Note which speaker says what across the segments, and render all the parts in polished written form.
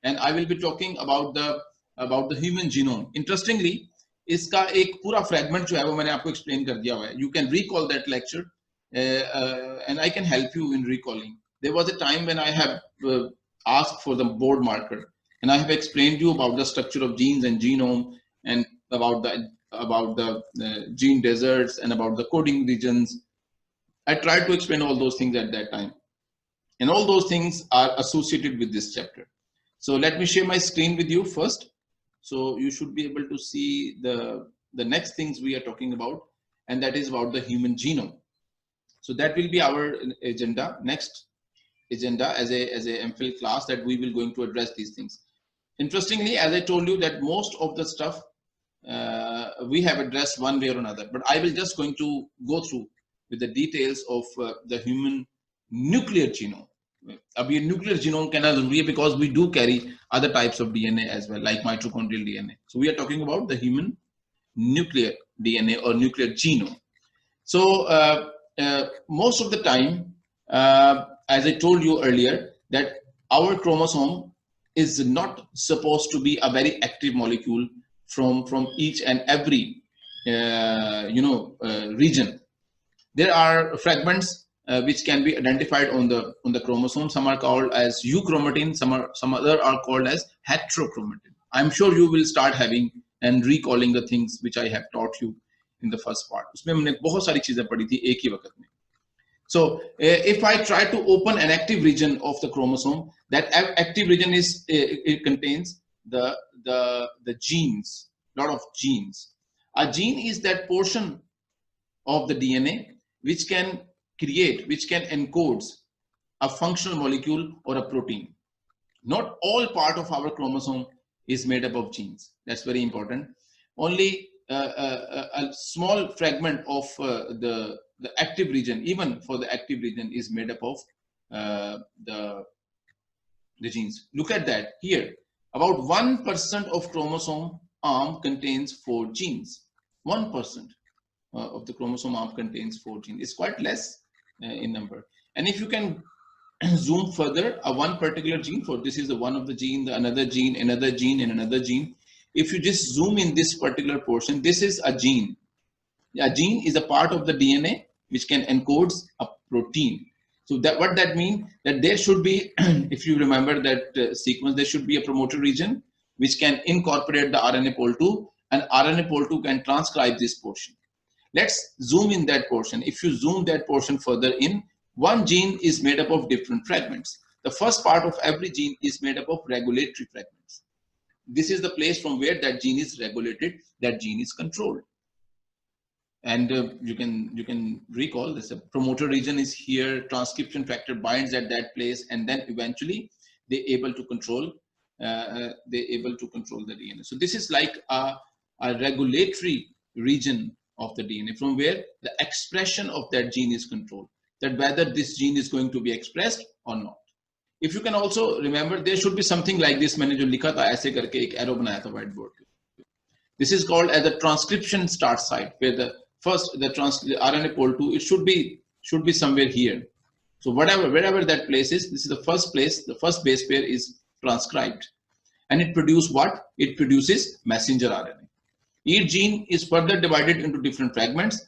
Speaker 1: and I will be talking about the human genome. Interestingly, इसका एक पूरा fragment जो है वो मैंने आपको explain कर दिया हुआ है. You can recall that lecture, and I can help you in recalling. There was a time when I have asked for the board marker, and I have explained you about the structure of genes and genome, and about the gene deserts and about the coding regions. I tried to explain all those things at that time, and all those things are associated with this chapter. So let me share my screen with you first. So you should be able to see the next things we are talking about, and that is about the human genome. So that will be our agenda, next agenda as a MPhil class, that we will going to address these things. Interestingly, as I told you, that most of the stuff we have addressed one way or another, but I will just going to go through with the details of the human nuclear genome. अब ये nuclear genome कहना जरूरी है because we do carry other types of DNA as well, like mitochondrial DNA. So we are talking about the human nuclear DNA or nuclear genome. So most of the time, as I told you earlier, that our chromosome is not supposed to be a very active molecule from each and every region. There are fragments which can be identified on the chromosome. Some are called as euchromatin, some other are called as heterochromatin. I'm sure you will start having and recalling the things which I have taught you in the first part. उसमें हमने बहुत सारी चीजें पढ़ी थी एक ही वक्त में. So if I try to open an active region of the chromosome, that active region is it contains the genes, lot of genes. A gene is that portion of the DNA which can encodes a functional molecule or a protein. Not all part of our chromosome is made up of genes. That's very important. Only a small fragment of the active region, even for the active region, is made up of the genes. Look at that here. About 1% of chromosome arm contains 4 genes. 1% of the chromosome arm contains 4 genes. It's quite less in number. And if you can zoom further, one particular gene, for this is the one of the gene, another gene, another gene, and another gene. If you just zoom in this particular portion, this is a gene. A gene is a part of the DNA which can encode a protein. So that what that means, that there should be, if you remember that sequence, there should be a promoter region which can incorporate the RNA pol 2, and RNA pol 2 can transcribe this portion. Let's zoom in that portion. If you zoom that portion further in, one gene is made up of different fragments. The first part of every gene is made up of regulatory fragments. This is the place from where that gene is regulated, that gene is controlled. And you can recall this. A promoter region is here, transcription factor binds at that place, and then eventually they're able to control the DNA. So this is like a regulatory region of the DNA from where the expression of that gene is controlled, that whether this gene is going to be expressed or not. If you can also remember, there should be something like this. मैंने जो लिखा था ऐसे करके एक arrow बनाया था whiteboard पे. This is called as the transcription start site, where the RNA pol 2, it should be somewhere here. So wherever that place is, this is the first place, the first base pair is transcribed, and it produces what? It produces messenger RNA. Each gene is further divided into different fragments.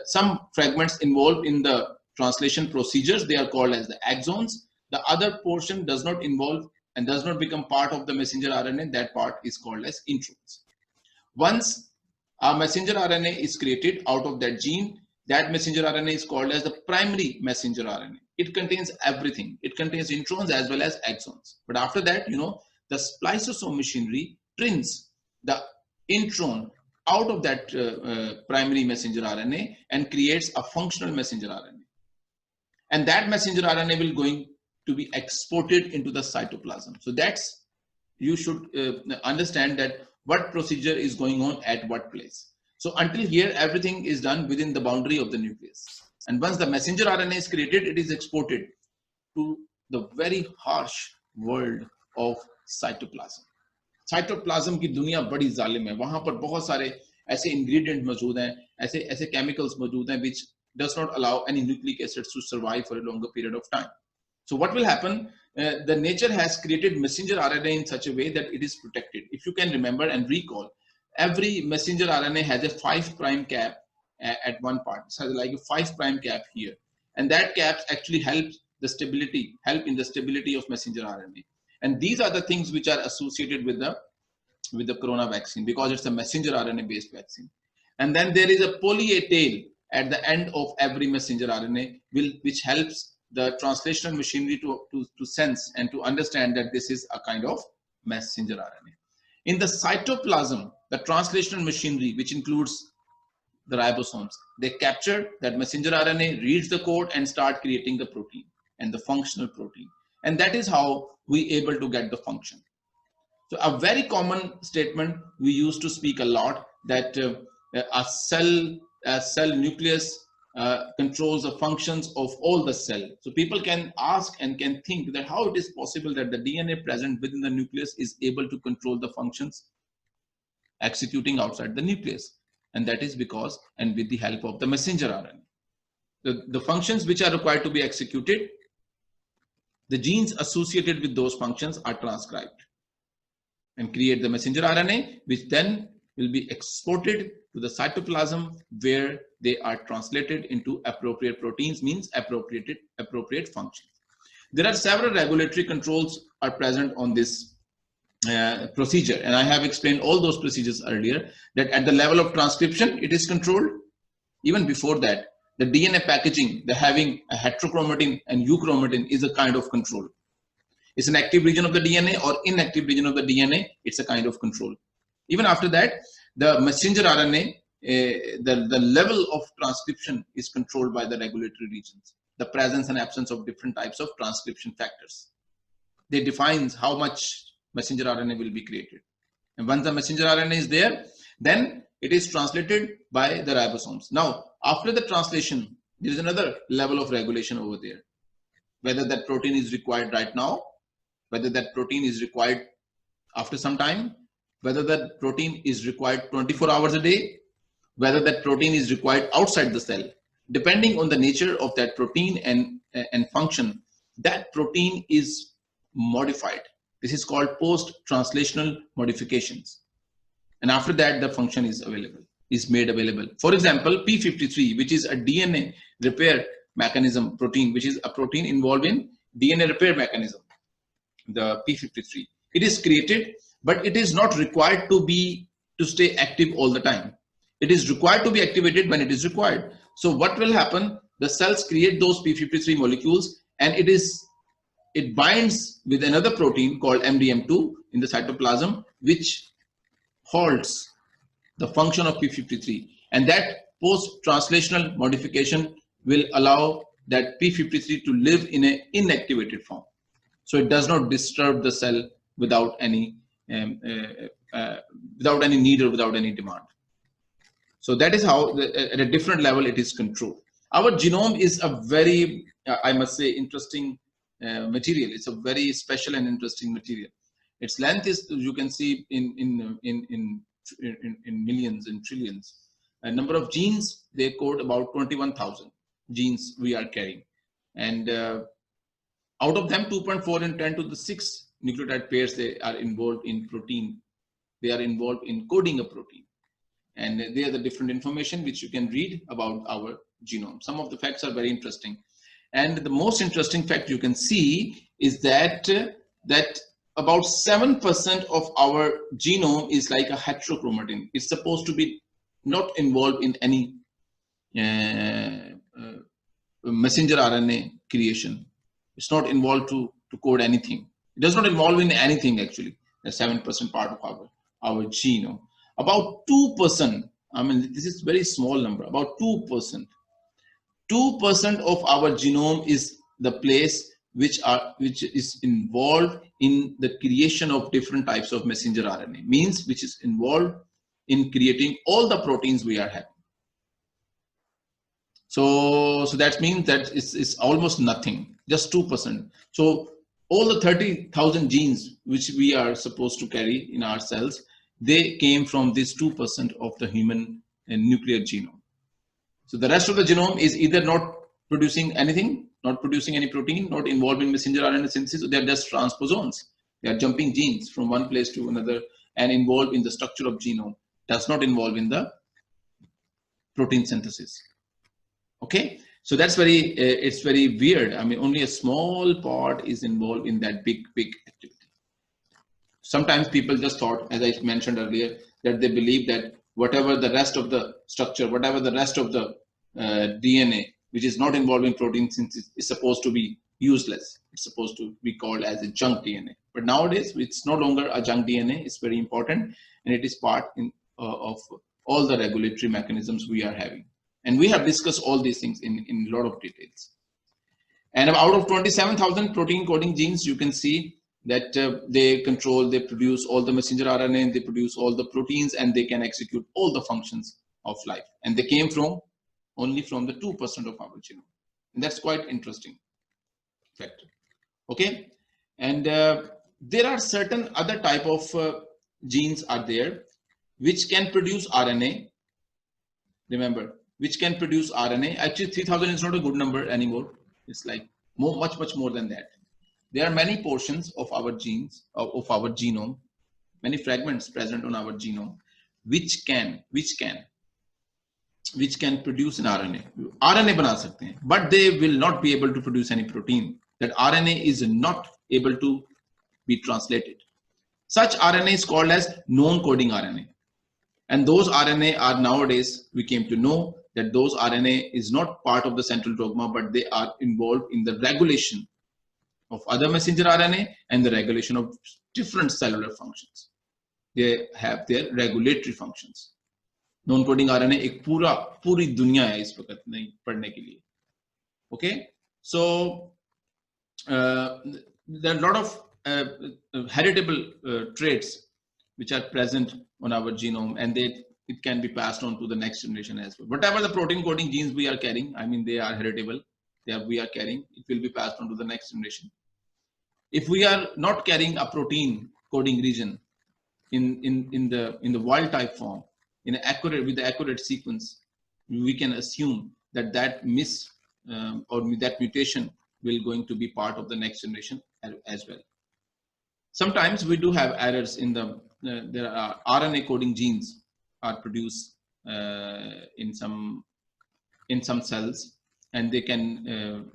Speaker 1: Some fragments involved in the translation procedures, they are called as the exons. The other portion does not involve and does not become part of the messenger RNA. That part is called as introns. Once a messenger RNA is created out of that gene, that messenger RNA is called as the primary messenger RNA. It contains everything. It contains introns as well as exons. But after that, the spliceosome machinery prints the intron out of that primary messenger RNA and creates a functional messenger RNA. And that messenger RNA will going to be exported into the cytoplasm. So that's, you should understand that what procedure is going on at what place. So until here, everything is done within the boundary of the nucleus. And once the messenger RNA is created, it is exported to the very harsh world of cytoplasm. Cytoplasm की दुनिया बड़ी जालिम है. वहां पर बहुत सारे ऐसे इंग्रेडिएंट मौजूद हैं, ऐसे केमिकल्स मौजूद हैं which does not allow any nucleic acids to survive for a longer period of time. So what will happen? The nature has created messenger RNA in such a way that it is protected. If you can remember and recall, every messenger RNA has a 5' cap at one part. So like a 5' cap here, and that cap actually helps help in the stability of messenger RNA. And these are the things which are associated with the corona vaccine, because it's a messenger RNA based vaccine. And then there is a poly A tail at the end of every messenger RNA, which helps the translational machinery to sense and to understand that this is a kind of messenger RNA. In the cytoplasm, the translational machinery, which includes the ribosomes, they capture that messenger RNA, reads the code, and start creating the protein and the functional protein. And that is how we able to get the function. So a very common statement we used to speak a lot, that a cell nucleus controls the functions of all the cell. So people can ask and can think that how it is possible that the DNA present within the nucleus is able to control the functions executing outside the nucleus. And that is because, and with the help of the messenger RNA. The functions which are required to be executed, the genes associated with those functions are transcribed and create the messenger RNA, which then will be exported to the cytoplasm, where they are translated into appropriate proteins, means appropriate functions. There are several regulatory controls are present on this procedure, and I have explained all those procedures earlier, that at the level of transcription it is controlled. Even before that, the DNA packaging, the having a heterochromatin and euchromatin, is a kind of control. It's an active region of the DNA or inactive region of the DNA, it's a kind of control. Even after that, the messenger RNA, the level of transcription is controlled by the regulatory regions, the presence and absence of different types of transcription factors. They define how much messenger RNA will be created. And once the messenger RNA is there, then it is translated by the ribosomes. Now, after the translation, there is another level of regulation over there. Whether that protein is required right now, whether that protein is required after some time, whether that protein is required 24 hours a day, whether that protein is required outside the cell, depending on the nature of that protein and function, that protein is modified. This is called post-translational modifications. And after that, the function is made available. For example, P53, which is a DNA repair mechanism protein, which is a protein involved in DNA repair mechanism, the P53. It is created, but it is not required to stay active all the time. It is required to be activated when it is required. So what will happen? The cells create those P53 molecules, and it binds with another protein called MDM2 in the cytoplasm, which halts the function of P53. And that post-translational modification will allow that P53 to live in an inactivated form. So it does not disturb the cell without any need or without any demand. So that is how, at a different level, it is controlled. Our genome is a very, I must say, interesting material. It's a very special and interesting material. Its length is, you can see, in millions and trillions. A number of genes, they code about 21,000 genes we are carrying, and out of them, 2.4 and 10 to the 6 nucleotide pairs, they are involved in protein. They are involved in coding a protein, and they are the different information which you can read about our genome. Some of the facts are very interesting, and the most interesting fact you can see is that about 7% of our genome is like a heterochromatin. It's supposed to be not involved in any messenger RNA creation. It's not involved to code anything. It does not involve in anything, actually. The 7% part of our genome. About 2%, I mean, this is a very small number, about 2%. 2% of our genome is the place which is involved in the creation of different types of messenger RNA, means which is involved in creating all the proteins we are having. So that means that it's almost nothing, just 2%. So all the 30,000 genes which we are supposed to carry in our cells, they came from this 2% of the human nuclear genome. So the rest of the genome is either not producing anything not producing any protein, not involved in messenger RNA synthesis. They are just transposons. They are jumping genes from one place to another and involved in the structure of genome. Does not involve in the protein synthesis. Okay, so that's very it's very weird. I mean, only a small part is involved in that big activity. Sometimes people just thought, as I mentioned earlier, that they believe that whatever the rest of the structure, whatever the rest of the DNA, which is not involved in protein synthesis, is supposed to be useless. It's supposed to be called as a junk DNA. But nowadays, it's no longer a junk DNA. It's very important, and it is part of all the regulatory mechanisms we are having. And we have discussed all these things in a lot of details. And out of 27,000 protein coding genes, you can see that they produce all the messenger RNA, they produce all the proteins, and they can execute all the functions of life. And they came from only from the 2% of our genome. And that's quite interesting factor. Okay. And there are certain other type of genes are there which can produce RNA. Remember, which can produce RNA. Actually, 3,000 is not a good number anymore. It's like much more than that. There are many portions of our genes, of our genome, many fragments present on our genome, which can produce an RNA. RNA bana sakte hain, but they will not be able to produce any protein. That RNA is not able to be translated. Such RNA is called as non-coding RNA. And those RNA are nowadays, we came to know that those RNA is not part of the central dogma, but they are involved in the regulation of other messenger RNA and the regulation of different cellular functions. They have their regulatory functions. Non-coding RNA एक पूरी दुनिया है इस वक्त नहीं पढ़ने के लिए. Okay, so there are a lot of heritable traits which are present on our genome, and it can be passed on to the next generation as well. Whatever the protein coding genes we are carrying, I mean, they are heritable. We are carrying, it will be passed on to the next generation. If we are not carrying a protein coding region in the wild type form, with the accurate sequence, we can assume that that mutation will going to be part of the next generation as well. Sometimes we do have errors in there are RNA coding genes are produced in some cells, and they can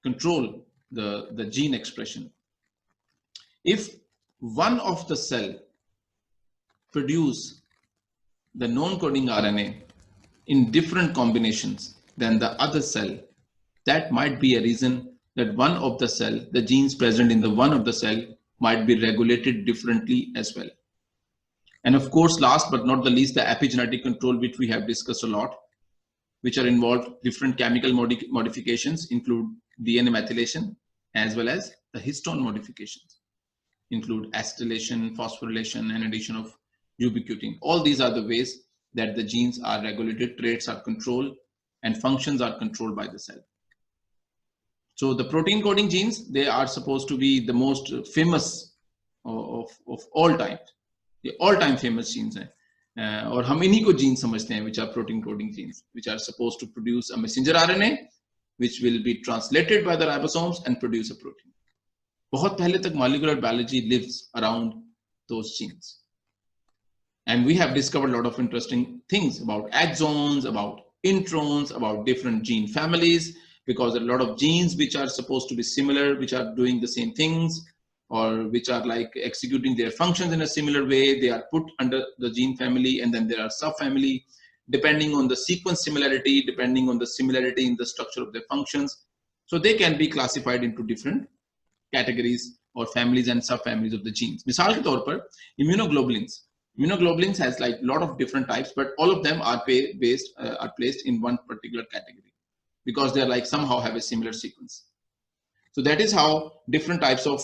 Speaker 1: control the gene expression. If one of the cell produce the non-coding RNA in different combinations than the other cell, that might be a reason that one of the cell, the genes present in the one of the cell, might be regulated differently as well. And of course, last but not the least, the epigenetic control, which we have discussed a lot, which are involved different chemical modifications, include DNA methylation as well as the histone modifications, include acetylation, phosphorylation, and addition of ubiquitin. All these are the ways that the genes are regulated, traits are controlled, and functions are controlled by the cell. So the protein coding genes, they are supposed to be the most famous of all time. The all-time famous genes हैं, और हम इन्हीं को genes समझते हैं, which are protein coding genes, which are supposed to produce a messenger RNA, which will be translated by the ribosomes and produce a protein. बहुत पहले तक molecular biology lives around those genes, and we have discovered a lot of interesting things about exons, about introns, about different gene families, because there are a lot of genes which are supposed to be similar, which are doing the same things, or which are like executing their functions in a similar way. They are put under the gene family, and then there are subfamily, depending on the sequence similarity, depending on the similarity in the structure of their functions. So they can be classified into different categories or families and subfamilies of the genes. Misal ke taur par, immunoglobulins. Immunoglobulins has like a lot of different types, but all of them are placed in one particular category because they are like somehow have a similar sequence. So that is how different types of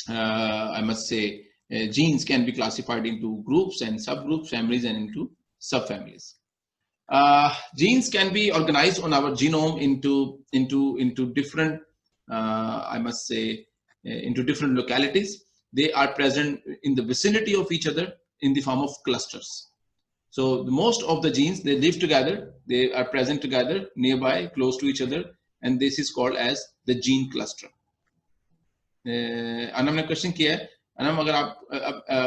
Speaker 1: I must say genes can be classified into groups and subgroups, families, and into subfamilies. Genes can be organized on our genome into different I must say into different localities. They are present in the vicinity of each other in the form of clusters. So most of the genes, they live together, they are present together nearby, close to each other, and this is called as the gene cluster. Anam ने question किया है. अनम, अगर आप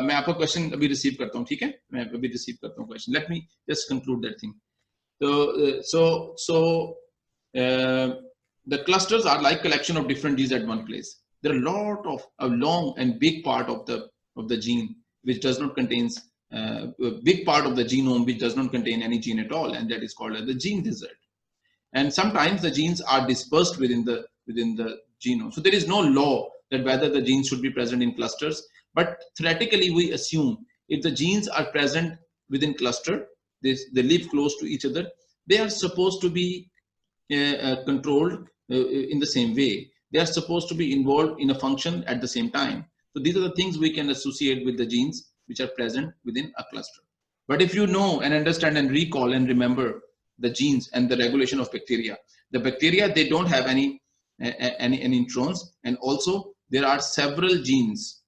Speaker 1: मैं आपका question अभी receive करता हूँ, ठीक है? मैं अभी रिसीव करता हूँ question. Let me just conclude that thing. The clusters are like collection of different genes at one place. There are a long and big part of the gene which does not contains a big part of the genome which does not contain any gene at all, and that is called as the gene desert. And sometimes the genes are dispersed within the genome. So there is no law that whether the genes should be present in clusters, but theoretically we assume if the genes are present within cluster, they live close to each other, they are supposed to be controlled in the same way. They are supposed to be involved in a function at the same time. So these are the things we can associate with the genes which are present within a cluster. But if you know and understand and recall and remember the genes and the regulation of bacteria, the bacteria, they don't have any introns, and also there are several genes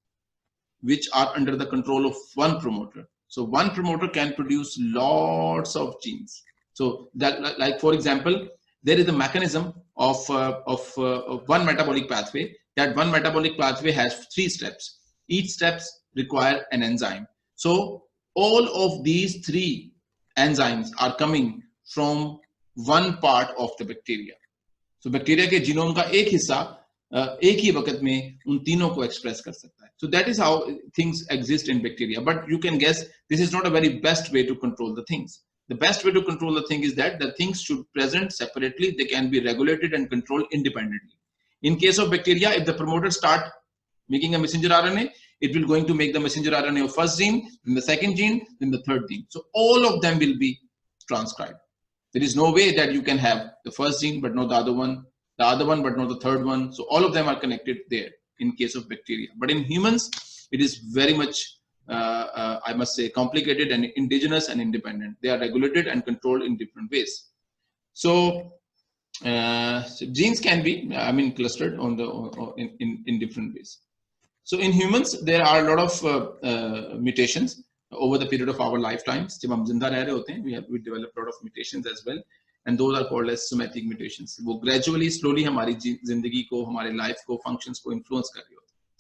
Speaker 1: which are under the control of one promoter. So one promoter can produce lots of genes. So that, like for example, there is a mechanism of one metabolic pathway. That one metabolic pathway has 3 steps. Each steps require an enzyme. So all of these 3 enzymes are coming from one part of the bacteria. So bacteria के genome का एक हिस्सा एक ही वक्त में उन तीनों को express कर सकता है. So that is how things exist in bacteria. But you can guess this is not a very best way to control the things. The best way to control the thing is that the things should present separately. They can be regulated and controlled independently. In case of bacteria, if the promoter start making a messenger RNA, it will going to make the messenger RNA of first gene, then the second gene, then the third gene. So all of them will be transcribed. There is no way that you can have the first gene but not the other one but not the third one. So all of them are connected there in case of bacteria. But in humans, it is very much, I must say, complicated and indigenous and independent. They are regulated and controlled in different ways. So genes can be, clustered in different ways. So in humans, there are a lot of mutations over the period of our lifetimes. जब हम जिंदा रह रहे होते हैं, we develop a lot of mutations as well, and those are called as somatic mutations. वो gradually, slowly हमारी जिंदगी को, हमारे life को, functions को influence कर रही होती है.